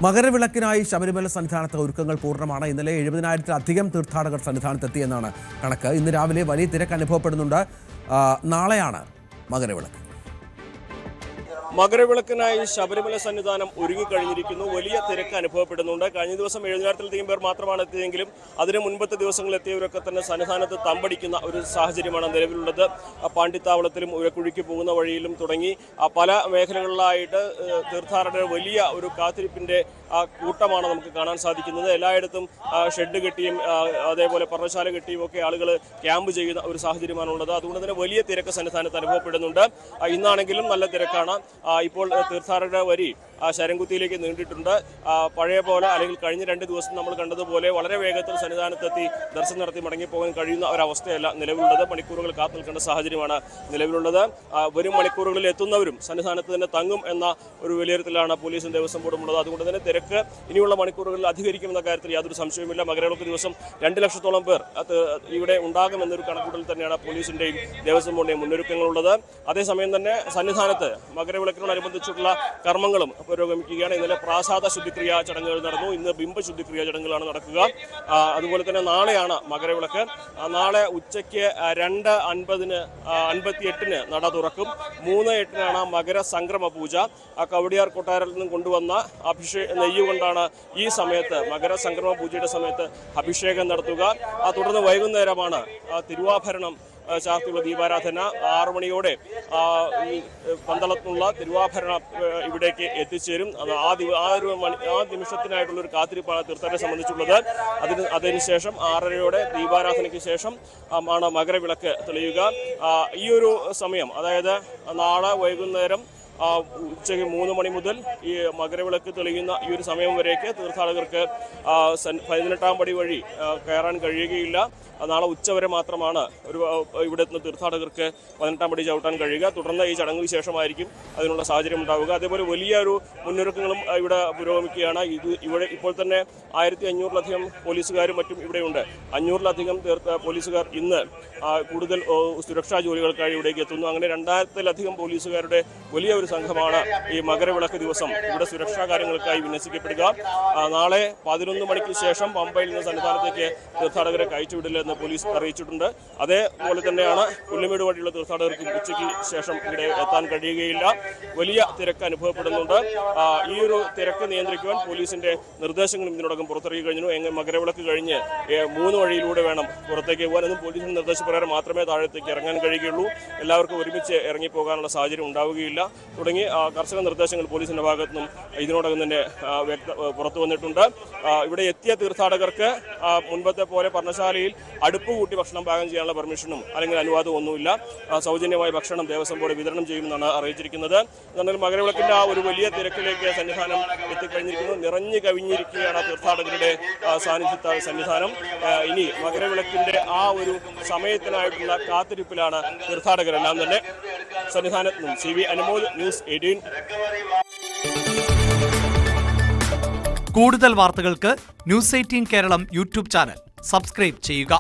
മകരവിളക്കിനായി ശബരിമല സന്നിധാനത്ത് ഒരുക്കങ്ങൾ പൂർണ്ണമാണ്. ഇന്നലെ 70,000-ത്തിലധികം തീർത്ഥാടകർ സന്നിധാനത്തെത്തിയെന്നാണ് കണക്ക്. ഇന്ന് രാവിലെ വലിയ തിരക്ക് അനുഭവപ്പെടുന്നുണ്ട്. നാളെയാണ് മകരവിളക്ക്. മകരവിളക്കിനായി ശബരിമല സന്നിധാനം ഒരുങ്ങിക്കഴിഞ്ഞിരിക്കുന്നു. വലിയ തിരക്ക് അനുഭവപ്പെടുന്നുണ്ട്. കഴിഞ്ഞ ദിവസം 70,000-ത്തിലധികം പേർ മാത്രമാണ് എത്തിയെങ്കിലും അതിന് മുൻപത്തെ ദിവസങ്ങളിൽ എത്തിയവരൊക്കെ തന്നെ സന്നിധാനത്ത് തമ്പടിക്കുന്ന ഒരു സാഹചര്യമാണ് നിലവിലുള്ളത്. പാണ്ടിത്താവളത്തിലും ഉരക്കുഴിക്ക് പോകുന്ന വഴിയിലും തുടങ്ങി പല മേഖലകളിലായിട്ട് തീർത്ഥാടകർ വലിയ ഒരു കാത്തിരിപ്പിന്റെ കൂട്ടമാണ് നമുക്ക് കാണാൻ സാധിക്കുന്നത്. എല്ലായിടത്തും ഷെഡ് കെട്ടിയും അതേപോലെ പർണ്ണശാല കെട്ടിയും ഒക്കെ ആളുകൾ ക്യാമ്പ് ചെയ്യുന്ന ഒരു സാഹചര്യമാണുള്ളത്. അതുകൊണ്ട് തന്നെ വലിയ തിരക്ക് സന്നിധാനത്ത് അനുഭവപ്പെടുന്നുണ്ട്. ഇന്നാണെങ്കിലും നല്ല തിരക്കാണ്. ഇപ്പോൾ തീർത്ഥാടകരുടെ വരി ശരംകുത്തിയിലേക്ക് നീണ്ടിട്ടുണ്ട്. പഴയ പോലെ അല്ലെങ്കിൽ കഴിഞ്ഞ 2 ദിവസം നമ്മൾ കണ്ടതുപോലെ വളരെ വേഗത്തിൽ സന്നിധാനത്തെത്തി ദർശനം നടത്തി മടങ്ങിപ്പോകാൻ കഴിയുന്ന ഒരവസ്ഥയല്ല നിലവിലുള്ളത്. മണിക്കൂറുകൾ കാത്തു നിൽക്കേണ്ട സാഹചര്യമാണ് നിലവിലുള്ളത്. വരും മണിക്കൂറുകളിൽ എത്തുന്നവരും സന്നിധാനത്ത് തന്നെ തങ്ങും എന്ന ഒരു വിലയിരുത്തലാണ് പോലീസും ദേവസ്വം ബോർഡും ഉള്ളത്. അതുകൊണ്ട് തന്നെ തിരക്ക് ഇനിയുള്ള മണിക്കൂറുകളിൽ അധികരിക്കുമെന്ന കാര്യത്തിൽ യാതൊരു സംശയവുമില്ല. മകരവിളക്ക് ദിവസം 2 ലക്ഷത്തോളം പേർ ഇവിടെ ഉണ്ടാകുമെന്നൊരു കണക്കൂട്ടൽ തന്നെയാണ് പോലീസിന്റെയും ദേവസ്വം ബോർഡിന്റെയും മുന്നൊരുക്കങ്ങളുള്ളത്. അതേസമയം തന്നെ സന്നിധാനത്ത് മകരവിളക്കിനോടനുബന്ധിച്ചിട്ടുള്ള കർമ്മങ്ങളും പുരോഗമിക്കുകയാണ്. ഇന്നലെ പ്രാസാദ ശുദ്ധിക്രിയ ചടങ്ങുകൾ നടന്നു. ഇന്ന് ബിംബ ശുദ്ധിക്രിയ ചടങ്ങുകളാണ് നടക്കുക. അതുപോലെ തന്നെ നാളെയാണ് മകരവിളക്ക്. നാളെ ഉച്ചയ്ക്ക് 2:58 നട തുറക്കും. 3:08 മകര സംക്രമ പൂജ. കവടിയാർ കൊട്ടാരത്തിൽ നിന്നും കൊണ്ടുവന്ന നെയ്യ് കൊണ്ടാണ് ഈ സമയത്ത് മകര സംക്രമ പൂജയുടെ സമയത്ത് അഭിഷേകം നടത്തുക. തുടർന്ന് വൈകുന്നേരമാണ് തിരുവാഭരണം ചാർത്തിയുള്ള ദീപാരാധന. 6 മണിയോടെ പന്തളത്തുള്ള തിരുവാഭരണം ഇവിടേക്ക് എത്തിച്ചേരും. ആ നിമിഷത്തിനായിട്ടുള്ളൊരു കാത്തിരിപ്പാണ് തീർത്ഥാടകരെ സംബന്ധിച്ചുള്ളത്. അതിനുശേഷം 6:30 ദീപാരാധനയ്ക്ക് ശേഷം ആണ് മകരവിളക്ക് തെളിയുക. ഈ ഒരു സമയം, അതായത് നാളെ വൈകുന്നേരം ഉച്ചയ്ക്ക് 3 മണി മുതൽ ഈ മകരവിളക്ക് തെളിയുന്ന ഈ ഒരു സമയം വരേക്ക് തീർത്ഥാടകർക്ക് 18-ാം പടി വഴി കയറാൻ കഴിയുകയില്ല. നാളെ ഉച്ചവരെ മാത്രമാണ് ഇവിടെ നിന്ന് തീർത്ഥാടകർക്ക് 18-ാം പടി ചവിട്ടാൻ കഴിയുക. തുടർന്ന് ഈ ചടങ്ങിന് ശേഷമായിരിക്കും അതിനുള്ള സാഹചര്യം ഉണ്ടാവുക. അതേപോലെ വലിയൊരു മുന്നൊരുക്കങ്ങളും ഇവിടെ പുരോഗമിക്കുകയാണ്. ഇവിടെ ഇപ്പോൾ തന്നെ 1500-ലധികം പോലീസുകാരും മറ്റും ഇവിടെയുണ്ട്. 500-ലധികം പോലീസുകാർ ഇന്ന് കൂടുതൽ സുരക്ഷാ ജോലികൾക്കായി ഇവിടേക്ക് എത്തുന്നു. അങ്ങനെ 2000-ലധികം പോലീസുകാരുടെ വലിയ ഒരു സംഘമാണ് ഈ മകരവിളക്ക് ദിവസം ഇവിടെ സുരക്ഷാ കാര്യങ്ങൾക്കായി വിന്യസിക്കപ്പെടുക. നാളെ 11 മണിക്ക് ശേഷം പമ്പയിൽ നിന്ന് സന്നിധാനത്തേക്ക് തീർത്ഥാടകരെ കയറ്റിവിടില്ലെന്ന് പോലീസ് അറിയിച്ചിട്ടുണ്ട്. അതേപോലെ തന്നെയാണ് പുല്ലുമേട് വഴിയുള്ള തീർത്ഥാടകർക്കും ഉച്ചയ്ക്ക് ശേഷം ഇവിടെ എത്താൻ കഴിയുകയില്ല. വലിയ തിരക്ക് അനുഭവപ്പെടുന്നുണ്ട്. ഈ ഒരു തിരക്ക് നിയന്ത്രിക്കുവാൻ പോലീസിന്റെ നിർദ്ദേശങ്ങളും ഇതിനോടകം പുറത്തിറങ്ങി കഴിഞ്ഞു. മകരവിളക്ക് കഴിഞ്ഞ് 3 വഴിയിലൂടെ വേണം പുറത്തേക്ക് പോകാൻ. എന്നും പോലീസിന്റെ നിർദ്ദേശപ്രകാരം മാത്രമേ താഴത്തേക്ക് ഇറങ്ങാൻ കഴിയുകയുള്ളൂ. എല്ലാവർക്കും ഒരുമിച്ച് ഇറങ്ങിപ്പോകാനുള്ള സാഹചര്യം ഉണ്ടാവുകയില്ല തുടങ്ങി കർശന നിർദ്ദേശങ്ങൾ പോലീസിന്റെ ഭാഗത്തുനിന്നും ഇതിനോടകം തന്നെ പുറത്തു വന്നിട്ടുണ്ട്. ഇവിടെ എത്തിയ തീർത്ഥാടകർക്ക് മുൻപത്തെ പോലെ പർണ്ണശാലയിൽ അടുപ്പ് കൂട്ടി ഭക്ഷണം പാകം ചെയ്യാനുള്ള പെർമിഷനും അല്ലെങ്കിൽ അനുവാദവും ഒന്നുമില്ല. സൗജന്യമായ ഭക്ഷണം ദേവസ്വം ബോർഡ് വിതരണം ചെയ്യുമെന്നാണ് അറിയിച്ചിരിക്കുന്നത്. എന്നാൽ മകരവിളക്കിന്റെ ആ ഒരു വലിയ തിരക്കിലേക്ക് സന്നിധാനം എത്തിക്കഴിഞ്ഞിരിക്കുന്നു. നിറഞ്ഞു കവിഞ്ഞിരിക്കുകയാണ് തീർത്ഥാടകരുടെ സന്നിധാനം. ഇനി മകരവിളക്കിന്റെ ആ ഒരു സമയത്തിനായിട്ടുള്ള കാത്തിരിപ്പിലാണ് തീർത്ഥാടകരെല്ലാം തന്നെ. സന്നിധാനത്ത് നിന്നും CV അനുമോദ്, ന്യൂസ് 18. കൂടുതൽ വാർത്തകൾക്ക് News 18 Keralam YouTube channel subscribe ചെയ്യുക.